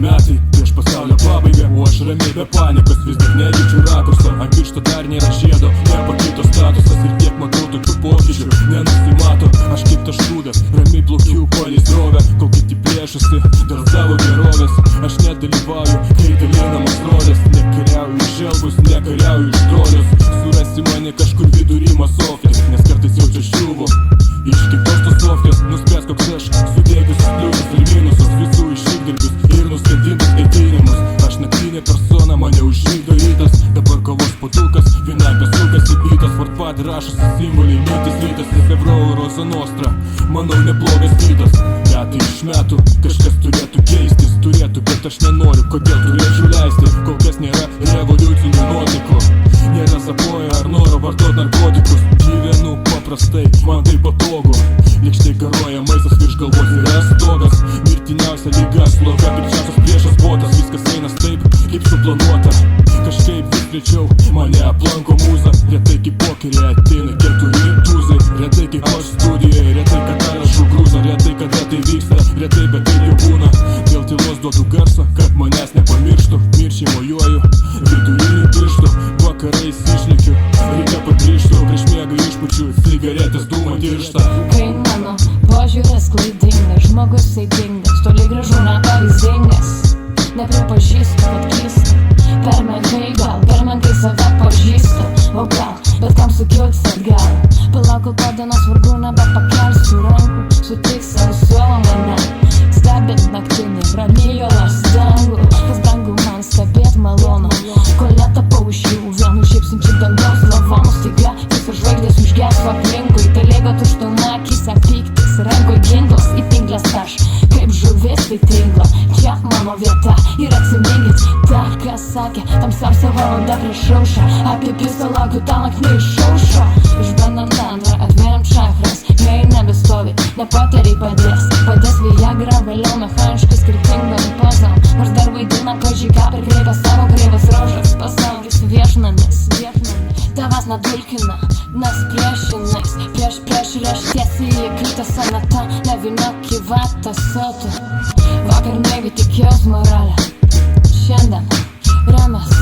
metai prieš pasaulio pabaigą, o aš ramiai be panikos vis dar nekeičiu rakurso. Ant piršto dar nėra žiedo, nepakito statusas ir tiek matau tokių pokyčių nenusimato. Aš kaip tas šūdas, ramiai plaukiu palei srovę, kol kiti plėšosi dėl savo gerovės. Aš nedalyvauju, kai dalinamos rolės, nekariauju iš elbus, nekariauju iš trolius. Surasi mane kažkur vidury masofės, nes kartais jaučia šilvo iš kitos tos sofės. Nuspės koks aš, sudėkis pliusus ir minusus, visų iššykdirbius ir nuskandintus ketinimus. Aš naktinė persona, mane užmigdo rytas, dabar kovos putukas, vienakas sukas į bytas. Fortpad rašosi simboliai, mintis rytas, Lefebvre, Rosa Nostra, manau neblogas rytas. Metai iš metų kažkas turėtų keistis, turėtų, bet aš nenoriu, kodėl turėčiau leisti. Kol kas nėra revoliucinių nuotaikų, nėra zapojo ar noro vartot narkotikus. Gyvenu paprastai, man tai patogu, lėkštai garuoja maistas, virš galvos yra stogas. Mirtiniausia lyga, sloga, pikčiausias priešas botas. Viskas einas taip, kaip suplanuota, kažkaip vis greičiau mane aplanko mūza. Retai kaip pokerė ateina 4 tūzai, retai kaip aš studijoje, retai kada rašau grūzą, retai kada tai vyksta, retai bet taip jau būna. Dėl tylos duodu garsą, kad manęs nepamirštų, mirčiai mojuoju vidury pirštų, vakarais išlekiu, ryte pagrįžtu, prieš miegą išpučiu cigaretės dūmą tirštą. Kai mano požiūris klaidingas, žmogus eidingas, toli gražu nepavyzdingas, nepripažįstu, kad klystu, per menkai gal, per menkai save pažįstu. O gal, bet kam sukilts atgal, palauk, kol po dienos vargu nebepakelsiu rankų, sutiks ant suolo mane, stebint naktinį ramyjolas dangų. Kas brangu man stebėt malonu, kol netapau iš jų vienu šiepsinčių dangaus lavonų. Staiga visos žvaigždės užgeso aplinkui, tai lėgo tuštuma akyse, pyktis, rankoj ginklas, į pinklės aš kaip žuvis tai tinklo. Čia mano vieta ir atsiminkit tą, kas sakė tamsiausia valanda prieš aušrą, apie pistą laukiu tą naktį išaušo. Išbandant antrą, atveriam čakras, jei nebestovi, nepatariai padės Viagra, vėliau mechaniškai skirtingom pozom, nors dar vaidina kažį ką perkreipia savo kreivas rožas. Pasaulis viešnamis, tavęs nedulkina, nes priešinais, prieš tiesiai į kitą sanatą, nevyniok į vatą sotų. Vakar naiviai tikėjos moralę, šiandien remės